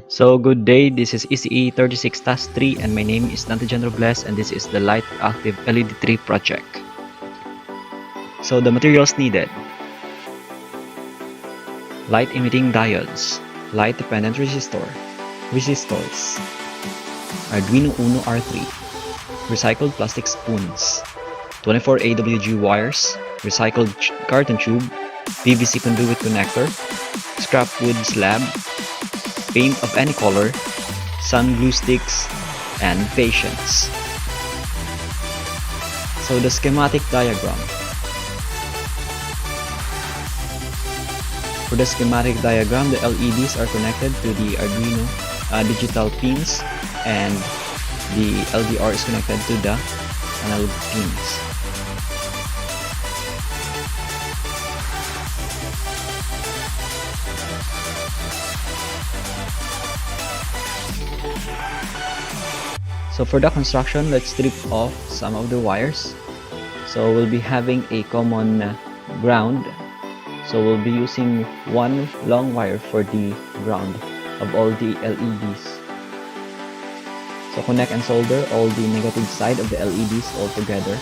So good day, this is ECE 36 Task 3 and my name is Robles and this is the Light Active LED 3 project. So the materials needed: light emitting diodes, light dependent resistors, Arduino Uno R3, recycled plastic spoons, 24 AWG wires, recycled carton tube, PVC conduit connector, scrap wood slab, paint of any color, sun glue sticks, and patience. So the schematic diagram. For the schematic diagram, the LEDs are connected to the Arduino digital pins and the LDR is connected to the analog pins. So for the construction, let's strip off some of the wires. So we'll be having a common ground. So we'll be using one long wire for the ground of all the LEDs. So connect and solder all the negative side of the LEDs all together.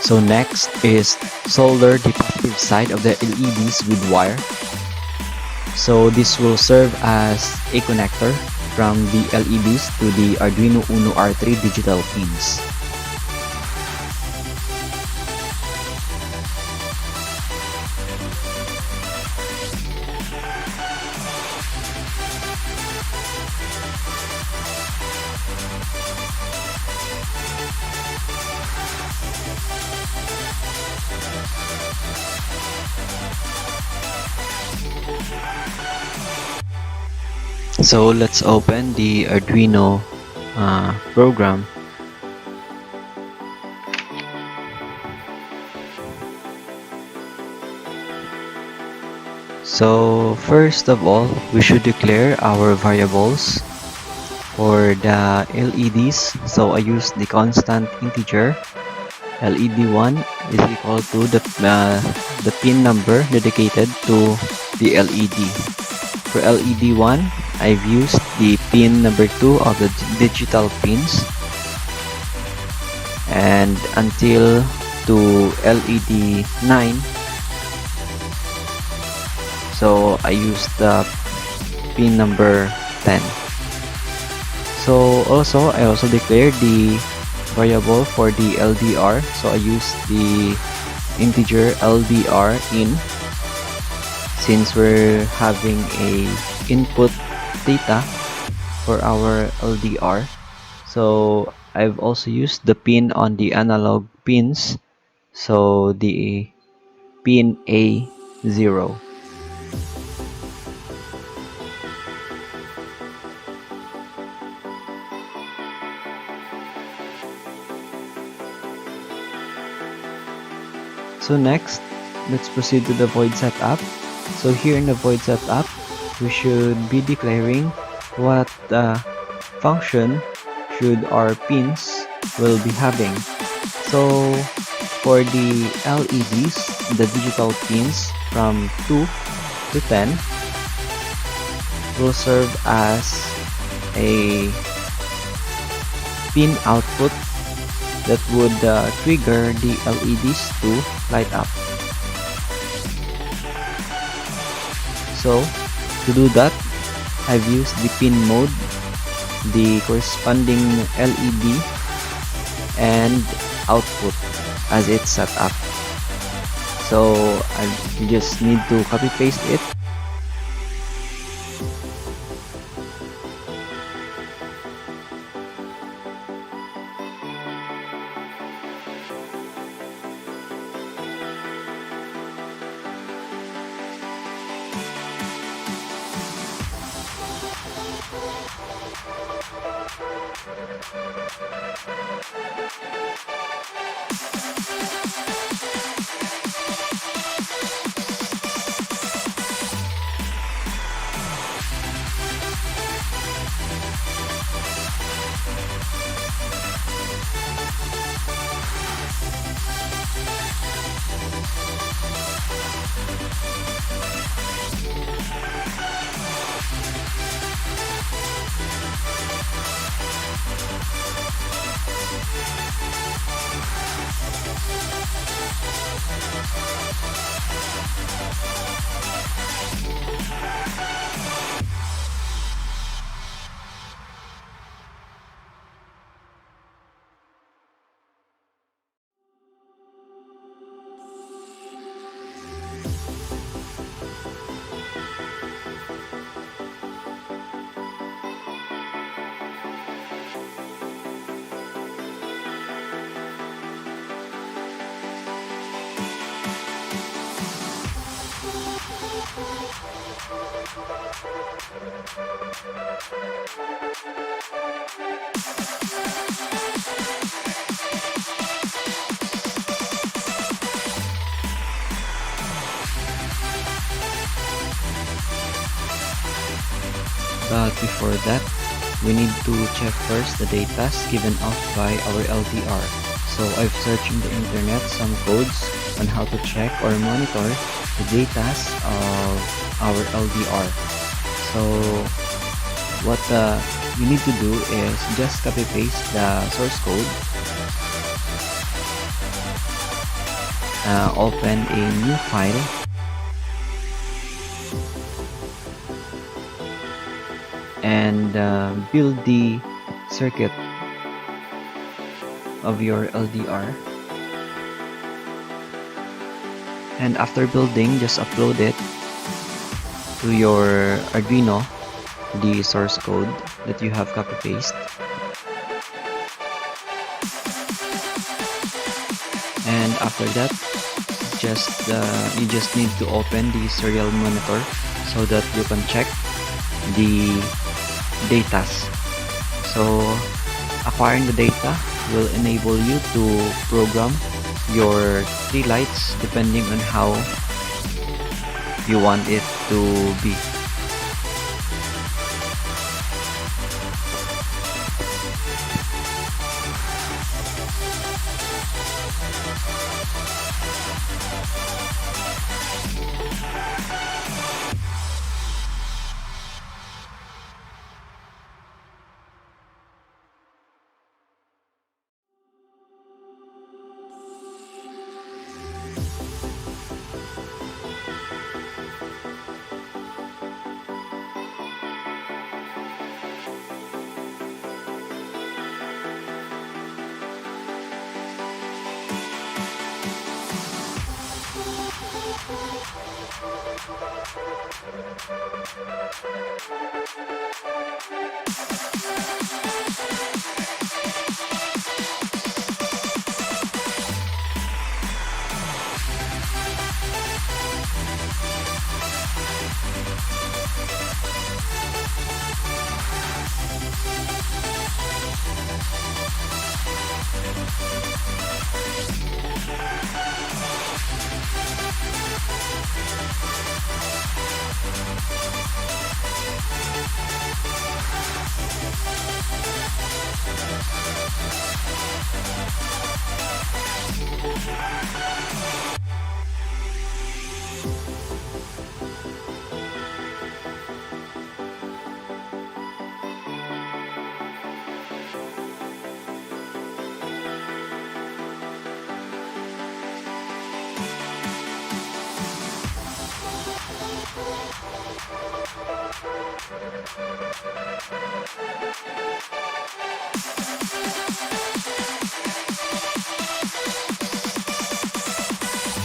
So next is solder the positive side of the LEDs with wire. So this will serve as a connector from the LEDs to the Arduino Uno R3 digital pins. So let's open the Arduino program. So first of all, we should declare our variables for the LEDs. So I use the constant integer. LED1 is equal to the pin number dedicated to the LED. For LED1, I've used the pin number 2 of the digital pins, and until to LED9, so I used the pin number 10. So also I also declared the variable for the LDR, so I use the integer LDR in, since we're having a input data for our LDR. So I've also used the pin on the analog pins, so the pin A0. So next, let's proceed to the void setup. So here in the void setup, we should be declaring what function should our pins will be having. So for the LEDs, the digital pins from 2 to 10, will serve as a pin output that would trigger the LEDs to light up. So to do that, I've used the pin mode, the corresponding LED and output as it's set up. So you just need to copy paste it. But before that, we need to check first the data given off by our LDR. So I've searched in the internet some codes on how to check or monitor the data of our LDR. So what you need to do is just copy paste the source code, open a new file, and build the circuit of your LDR. And after building, just upload it to your Arduino, the source code that you have copy paste. And after that, you just need to open the serial monitor so that you can check the data. So acquiring the data will enable you to program your tree lights depending on how you want it to be.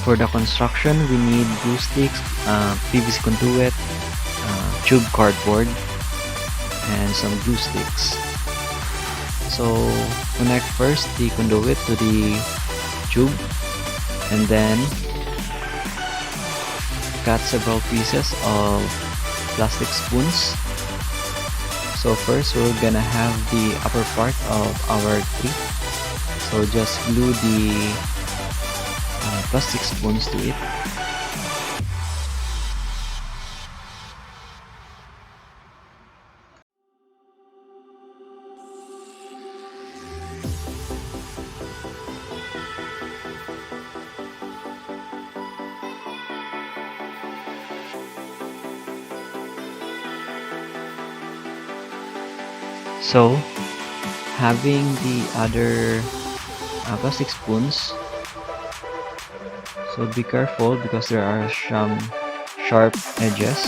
For the construction, we need glue sticks, PVC conduit, tube cardboard, and some glue sticks. So connect first the conduit to the tube and then cut several pieces of plastic spoons. So first we're gonna have the upper part of our tree. So just glue the plastic spoons to it. So having the other plastic spoons, so be careful because there are some sharp edges.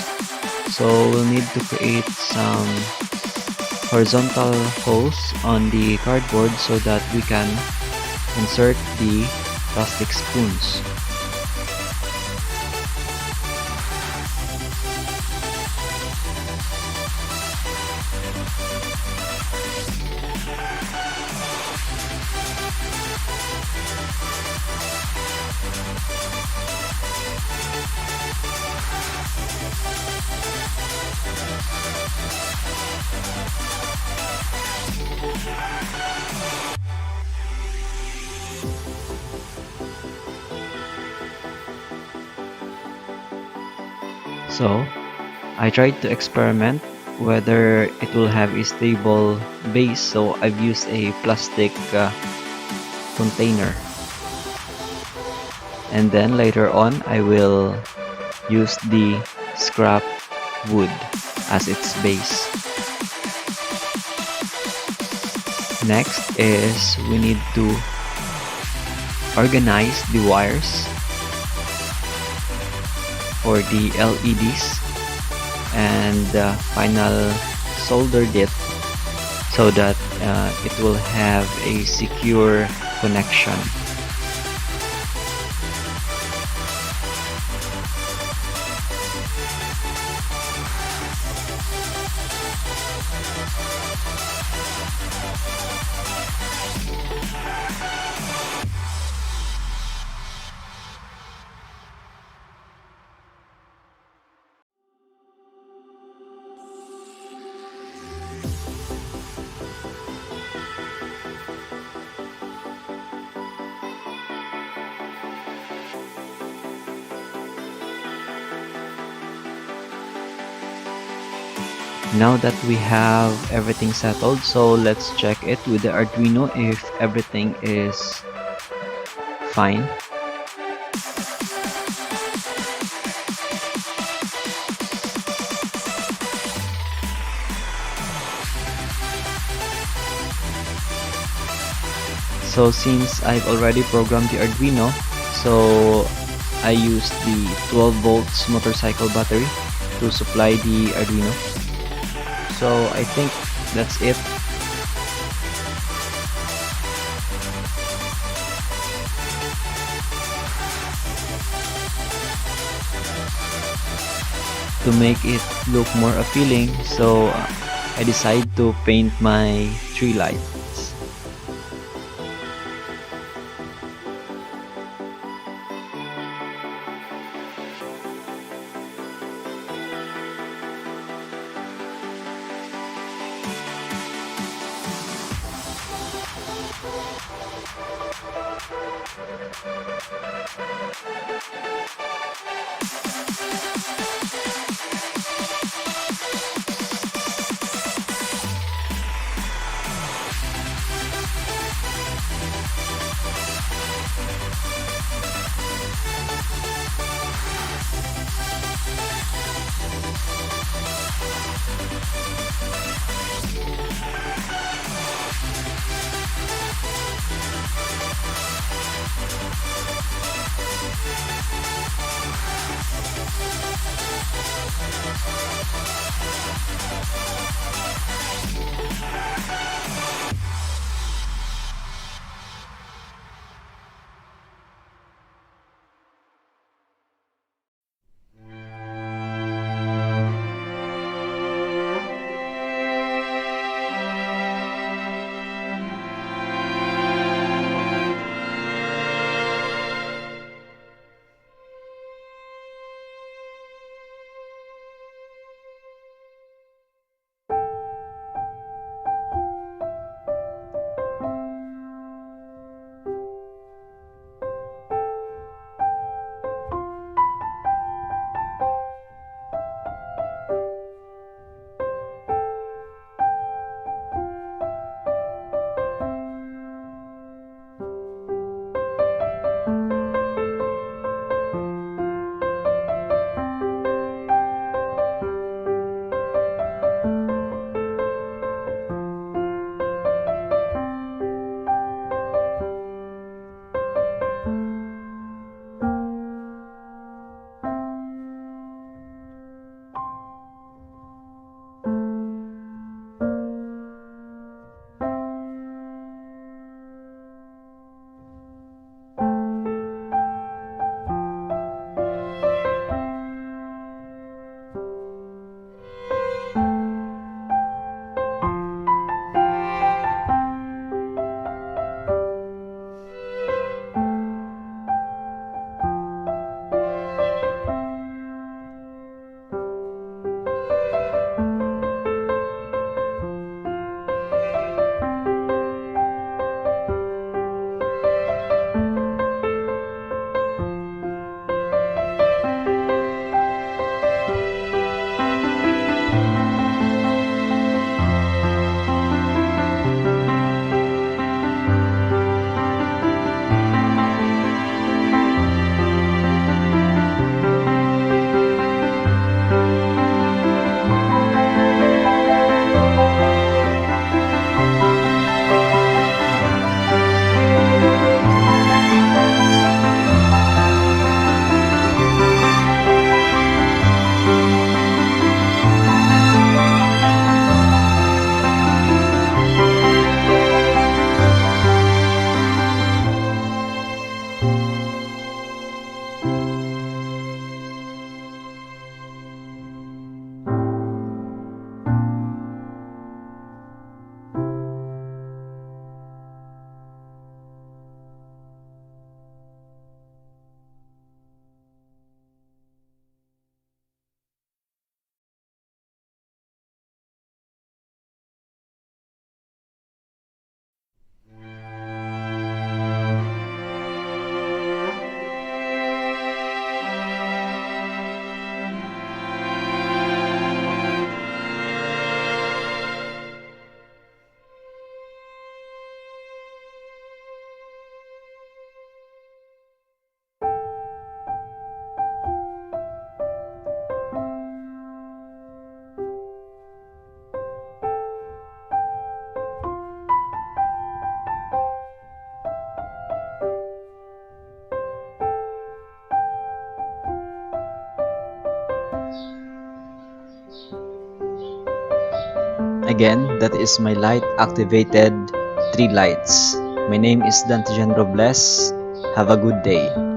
So we'll need to create some horizontal holes on the cardboard so that we can insert the plastic spoons. So I tried to experiment whether it will have a stable base, so I've used a plastic container, and then later on I will use the scrap wood as its base. Next is we need to organize the wires for the LEDs and final soldered it so that it will have a secure connection. Now that we have everything settled, so let's check it with the Arduino if everything is fine. So since I've already programmed the Arduino, so I used the 12 volts motorcycle battery to supply the Arduino. So I think that's it. To make it look more appealing, so I decided to paint my tree lights. Again, that is my light activated 3 lights. My name is Dantijan Robles. Have a good day.